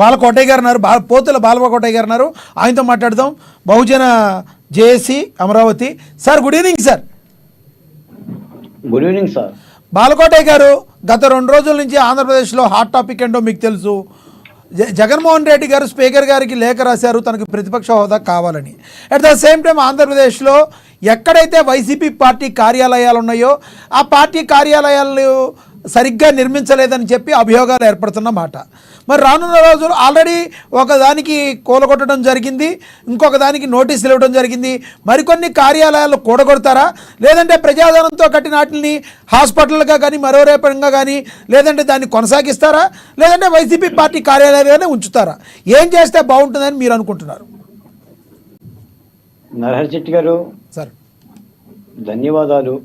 బాలకోటయ్య గారు ఉన్నారు, పోతుల బాలకోటయ్య గారు ఉన్నారు, ఆయనతో మాట్లాడదాం. Bahujan JAC Amaravati sir, good evening sir. Good evening sir. Balakotaiah గారు, గత 2 రోజుల నుంచి ఆంధ్రప్రదేశ్లో హాట్ టాపిక్ ఏంటో మీకు తెలుసు. జగన్మోహన్ రెడ్డి గారు స్పీకర్ గారికి లేఖ రాశారు తనకు ప్రతిపక్ష హోదా కావాలని. అట్ ద సేమ్ టైం ఆంధ్రప్రదేశ్లో ఎక్కడైతే వైసీపీ పార్టీ కార్యాలయాలు ఉన్నాయో ఆ పార్టీ కార్యాలయాలు సరిగ్గా నిర్మించలేదని చెప్పి అభియోగాలు ఏర్పడుతున్న మాట. మరి రానున్న రోజులు ఆల్రెడీ ఒకదానికి కూలగొట్టడం జరిగింది, ఇంకొక దానికి నోటీసులు ఇవ్వడం జరిగింది. మరికొన్ని కార్యాలయాలు కూడగొడతారా, లేదంటే ప్రజాధనంతో కట్టిన వాటిని హాస్పిటల్గా కానీ మరో రేపంగా కానీ, లేదంటే దాన్ని కొనసాగిస్తారా, లేదంటే వైసీపీ పార్టీ కార్యాలయాలనే ఉంచుతారా? ఏం చేస్తే బాగుంటుందని మీరు అనుకుంటున్నారు? నరహరి శెట్టి గారు సార్ ధన్యవాదాలు.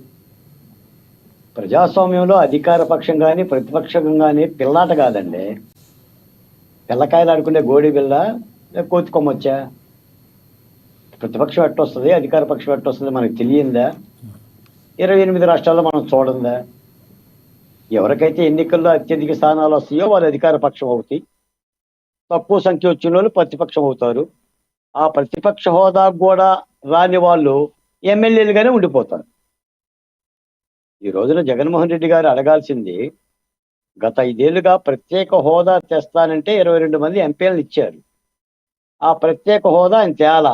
ప్రజాస్వామ్యంలో అధికార పక్షం కానీ ప్రతిపక్షం కానీ పిల్లాట కాదండి. పిల్లకాయలు ఆడుకునే గోడి బిల్ల కోతి కొమ్మొచ్చా? ప్రతిపక్షం ఎట్టొస్తుంది, అధికార పక్షం ఎట్టొస్తుంది మనకు తెలియందా? 28 రాష్ట్రాల్లో మనం చూడందా? ఎవరికైతే ఎన్నికల్లో అత్యధిక స్థానాలు వస్తాయో వాళ్ళు అధికార పక్షం అవుతాయి, తక్కువ సంఖ్య వచ్చిన వాళ్ళు ప్రతిపక్షం అవుతారు. ఆ ప్రతిపక్ష హోదా కూడా రాని వాళ్ళు ఎమ్మెల్యేలుగానే ఉండిపోతారు. ఈ రోజున జగన్మోహన్ రెడ్డి గారు అడగాల్సింది, గత 5 ఏళ్లుగా ప్రత్యేక హోదా తెస్తానంటే 22 మంది ఎంపీలను ఇచ్చారు. ఆ ప్రత్యేక హోదా ఆయన తేలా,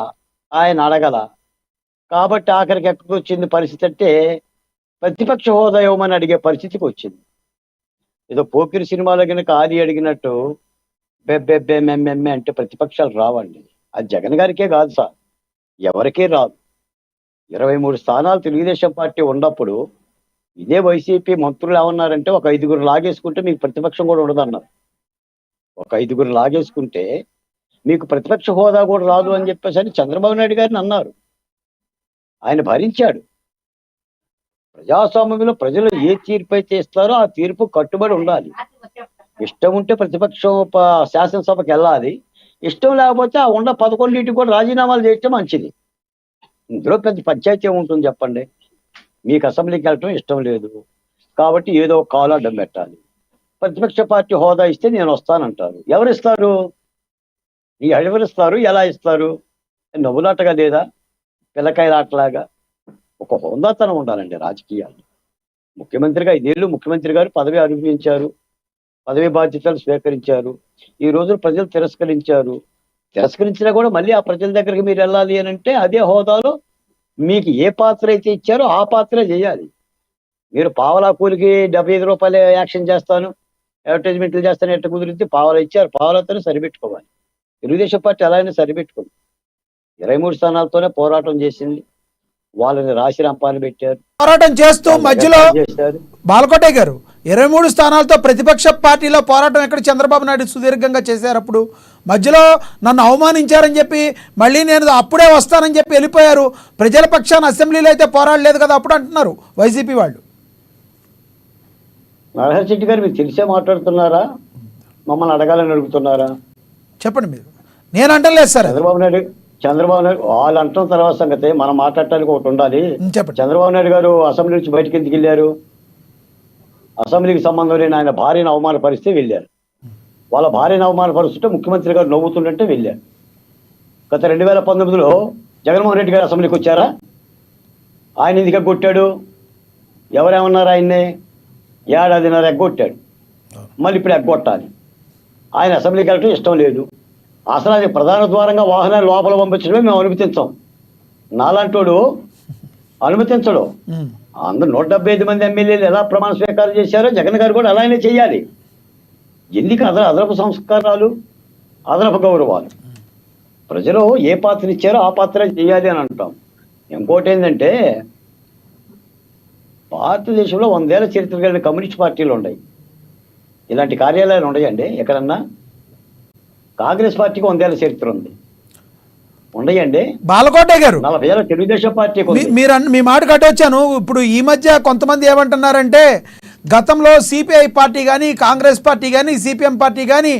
ఆయన అడగల. కాబట్టి ఆఖరికి ఎక్కడికి వచ్చింది పరిస్థితి అంటే ప్రతిపక్ష హోదా ఇవ్వమని అడిగే పరిస్థితికి వచ్చింది. ఏదో పోకిరి సినిమాలో కనుక ఆది అడిగినట్టు బెబ్బెబ్బే మెమ్మెమ్మె అంటే ప్రతిపక్షాలు రావండి. అది జగన్ గారికే కాదు సార్, ఎవరికీ రాదు. 23 స్థానాలు తెలుగుదేశం పార్టీ ఉన్నప్పుడు ఇదే వైసీపీ మంత్రులు ఏమన్నారంటే ఒక 5గురు లాగేసుకుంటే మీకు ప్రతిపక్షం కూడా ఉండదన్నారు. ఒక 5గురు లాగేసుకుంటే మీకు ప్రతిపక్ష హోదా కూడా రాదు అని చెప్పేసి అని చంద్రబాబు నాయుడు గారిని అన్నారు. ఆయన భరించాడు. ప్రజాస్వామ్యంలో ప్రజలు ఏ తీర్పు అయితే ఇస్తారో ఆ తీర్పు కట్టుబడి ఉండాలి. ఇష్టం ఉంటే ప్రతిపక్షం శాసనసభకి వెళ్ళాలి, ఇష్టం లేకపోతే ఆ 11 కూడా రాజీనామాలు చేయటం మంచిది. ఇందులో పెద్ద పంచాయతీ ఏముంటుంది చెప్పండి? మీకు అసెంబ్లీకి వెళ్ళటం ఇష్టం లేదు కాబట్టి ఏదో ఒక కాలు అడ్డం పెట్టాలి. ప్రతిపక్ష పార్టీ హోదా ఇస్తే నేను వస్తానంటారు. ఎవరు ఇస్తారు? ఎవరు ఇస్తారు? ఎలా ఇస్తారు? నవ్వులాటగా లేదా? పిల్లకాయలాటలాగా? ఒక హోదాతనం ఉండాలండి రాజకీయాలు. ముఖ్యమంత్రిగా 5 ఏళ్ళు ముఖ్యమంత్రి గారు పదవి అనుభవించారు, పదవి బాధ్యతలు స్వీకరించారు. ఈ రోజు ప్రజలు తిరస్కరించినా కూడా మళ్ళీ ఆ ప్రజల దగ్గరికి మీరు వెళ్ళాలి అని అంటే అదే హోదాలో మీకు ఏ పాత్ర అయితే ఇచ్చారో ఆ పాత్రే చేయాలి. మీరు పావలా కూలికి 75 రూపాయలు యాక్షన్ చేస్తాను, అడ్వర్టైజ్మెంట్లు చేస్తాను ఎట్ట కుదిరితే పావలా ఇచ్చారు, పావలాతోనే సరిపెట్టుకోవాలి. తెలుగుదేశం పార్టీ ఎలా అయినా సరిపెట్టుకుంది. 23 స్థానాలతోనే పోరాటం చేసింది, వాళ్ళని రాశి రంపాన్ని పెట్టారు, పోరాటం చేస్తూ మధ్యలో బాలకోటయ్య గారు 23 స్థానాలతో ప్రతిపక్ష పార్టీలో పోరాటం ఎక్కడ చంద్రబాబు నాయుడు సుదీర్ఘంగా చేశారు. అప్పుడు మధ్యలో నన్ను అవమానించారని చెప్పి మళ్ళీ నేను అప్పుడే వస్తానని చెప్పి వెళ్ళిపోయారు. ప్రజల పక్షాన అసెంబ్లీలో అయితే పోరాడలేదు కదా అప్పుడు అంటున్నారు వైసీపీ వాళ్ళు. నరహరి శెట్టి గారు మీరు తెలిసే మాట్లాడుతున్నారా, మమ్మల్ని అడగాలని అడుగుతున్నారా? చెప్పండి. మీరు నేను అంటలేదు సార్. చంద్రబాబు నాయుడు వాళ్ళు అంటున్న తర్వాత సంగతి మనం మాట్లాడటానికి ఒకటి ఉండాలి. చెప్పండి. చంద్రబాబు నాయుడు గారు అసెంబ్లీ నుంచి బయటకు ఎందుకు వెళ్ళారు? అసెంబ్లీకి సంబంధం లేని ఆయన భార్యను అవమానపరిస్తే వెళ్ళారు. వాళ్ళ భార్యను అవమానపరుస్తుంటే ముఖ్యమంత్రి గారు నవ్వుతుంటే వెళ్ళారు. గత 2019లో జగన్మోహన్ రెడ్డి గారు అసెంబ్లీకి వచ్చారా? ఆయన ఎందుకు ఎగ్గొట్టాడు? ఎవరేమన్నారు? ఆయన్నే 1.5 ఏడాదిన్నర ఎగ్గొట్టాడు, మళ్ళీ ఇప్పుడు ఎగ్గొట్టాలి. ఆయన అసెంబ్లీకి వెళ్ళటం ఇష్టం లేదు. అసలు అది ప్రధాన ద్వారంగా వాహనాలు లోపల పంపించడమే మేము అనుమతించాం. నాలాంటోడు అనుమతించడు. అందరూ 175 మంది ఎమ్మెల్యేలు ఎలా ప్రమాణ స్వీకారం చేశారో జగన్ గారు కూడా అలానే చేయాలి. ఎందుకు అదనపు సంస్కారాలు, అదనపు గౌరవాలు? ప్రజలు ఏ పాత్ర ఇచ్చారో ఆ పాత్ర చేయాలి అని అంటాం. ఇంకోటి ఏంటంటే భారతదేశంలో 100 ఏళ్ల చరిత్ర కలిగిన కమ్యూనిస్ట్ పార్టీలు ఉన్నాయి. ఇలాంటి కార్యాలయాలు ఉన్నాయండి ఎక్కడన్నా? కాంగ్రెస్ పార్టీకి 100 ఏళ్ల చరిత్ర ఉంది, ఉండయండి. బాలకోటయ్య గారు 40 ఏళ్ల తెలుగుదేశం పార్టీ మీ మాట కట్టొచ్చాను. ఇప్పుడు ఈ మధ్య కొంతమంది ఏమంటున్నారంటే గతంలో సిపిఐ పార్టీ కానీ కాంగ్రెస్ పార్టీ కానీ సిపిఎం పార్టీ కానీ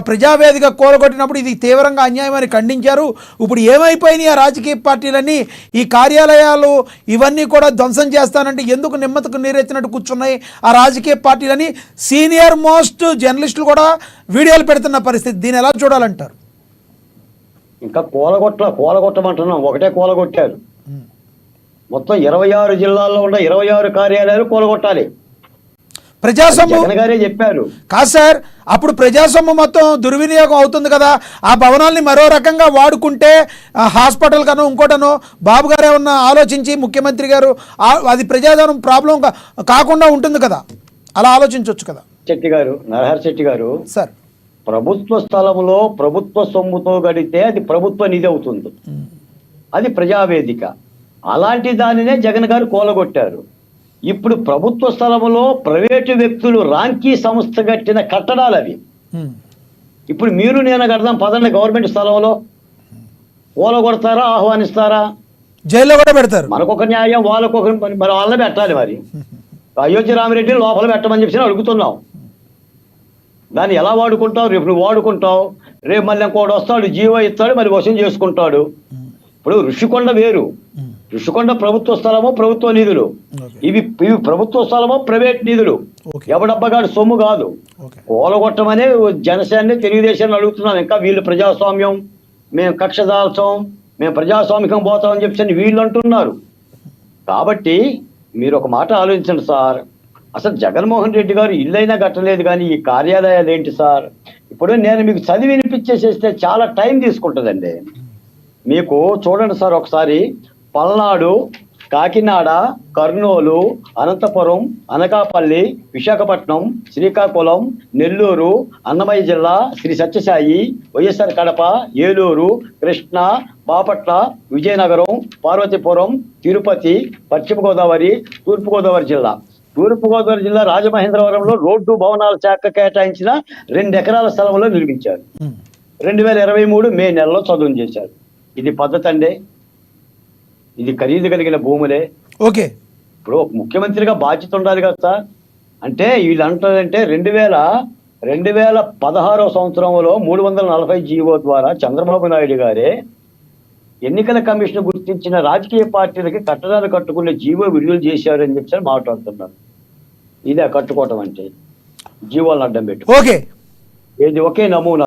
ప్రజావేదిక కూలగొట్టినప్పుడు ఇది తీవ్రంగా అన్యాయమని ఖండించారు. ఇప్పుడు ఏమైపోయినాయి ఆ రాజకీయ పార్టీలన్నీ? ఈ కార్యాలయాలు ఇవన్నీ కూడా ధ్వంసం చేస్తానంటే ఎందుకు నిమ్మతకు నీరెత్తినట్టు కూర్చున్నాయి ఆ రాజకీయ పార్టీలని సీనియర్ మోస్ట్ జర్నలిస్టులు కూడా వీడియోలు పెడుతున్న పరిస్థితి. దీన్ని ఎలా చూడాలంటారు? ఇంకా కూలగొట్టమంటున్నాం, ఒకటే కూలగొట్టారు. మొత్తం 26 జిల్లాల్లో ఉన్న 26 కార్యాలయాలు కూలగొట్టాలి. ప్రజాసొమ్ము జగన్ గారే చెప్పారు. కాదు సార్, అప్పుడు ప్రజాసొమ్ము మొత్తం దుర్వినియోగం అవుతుంది కదా. ఆ భవనాల్ని మరో రకంగా వాడుకుంటే హాస్పిటల్ కనో ఇంకోటనో బాబు గారు ఏమన్నా ఆలోచించి ముఖ్యమంత్రి గారు అది ప్రజాధనం ప్రాబ్లం కాకుండా ఉంటుంది కదా, అలా ఆలోచించవచ్చు కదా. నరహరి శెట్టి గారు సార్, ప్రభుత్వ స్థలంలో ప్రభుత్వ సొమ్ముతో గడితే అది ప్రభుత్వ నిధి అవుతుంది, అది ప్రజావేదిక. అలాంటి దానినే జగన్ గారు కూలగొట్టారు. ఇప్పుడు ప్రభుత్వ స్థలంలో ప్రైవేటు వ్యక్తులు రాంకీ సంస్థ కట్టిన కట్టడాలు అవి. ఇప్పుడు మీరు నేను కడదాం పదండి, గవర్నమెంట్ స్థలంలో కూలగొడతారా, ఆహ్వానిస్తారా? జైల్లో కూడా పెడతారు. మనకొక న్యాయం, వాళ్ళకొక, మరి వాళ్ళని పెట్టాలి. మరి అయోధ్య రామిరెడ్డి లోపల పెట్టమని చెప్పి అడుగుతున్నాం. దాన్ని ఎలా వాడుకుంటావు? రేపు నువ్వు వాడుకుంటావు, రేపు మళ్ళీ ఇంకోటి వస్తాడు, జీవో ఇస్తాడు, మరి వసూలు చేసుకుంటాడు. ఇప్పుడు ఋషికొండ వేరు, ఋషికొండ ప్రభుత్వ స్థలము, ప్రభుత్వ నిధులు. ఇవి ప్రభుత్వ స్థలము, ప్రైవేట్ నిధులు. ఎవడబ్బగాడు సొమ్ము కాదు. కూలగొట్టమనే జనసేన తెలుగుదేశాన్ని అడుగుతున్నాం. ఇంకా వీళ్ళు ప్రజాస్వామ్యం, మేము కక్ష దాల్చాం, మేము ప్రజాస్వామికం పోతామని చెప్పి వీళ్ళు అంటున్నారు. కాబట్టి మీరు ఒక మాట ఆలోచించండి సార్. అసలు జగన్మోహన్ రెడ్డి గారు ఇల్లైనా కట్టలేదు కానీ ఈ కార్యాలయాలు ఏంటి సార్? ఇప్పుడు నేను మీకు చదివి వినిపించేసేస్తే చాలా టైం తీసుకుంటుందండి. మీకు చూడండి సార్, ఒకసారి పల్నాడు, కాకినాడ, కర్నూలు, అనంతపురం, అనకాపల్లి, విశాఖపట్నం, శ్రీకాకుళం, నెల్లూరు, అన్నమయ్య జిల్లా, శ్రీ సత్యసాయి, వైఎస్ఆర్ కడప, ఏలూరు, కృష్ణా, బాపట్ల, విజయనగరం, పార్వతీపురం, తిరుపతి, పశ్చిమ గోదావరి, తూర్పుగోదావరి జిల్లా. తూర్పుగోదావరి జిల్లా రాజమహేంద్రవరంలో రోడ్డు భవనాల శాఖ కేటాయించిన 2 ఎకరాల స్థలంలో నిర్మించారు. 2023 మే నెలలో చదువు చేశారు. ఇది పద్ధతి అండి? ఇది ఖరీదు కలిగిన భూములే. ఓకే, ఇప్పుడు ముఖ్యమంత్రిగా బాధ్యత ఉండాలి కదా సార్. అంటే వీళ్ళు అంటారంటే 2016వ సంవత్సరంలో 340 జీవో ద్వారా చంద్రబాబు నాయుడు గారే ఎన్నికల కమిషన్ గుర్తించిన రాజకీయ పార్టీలకి కట్టడాలు కట్టుకునే జీవో విడుదల చేశారు అని చెప్పి మాట్లాడుతున్నారు. ఇదే కట్టుకోవటం అంటే, జీవోలను అడ్డం పెట్టి. ఓకే, ఇది ఒకే నమూనా.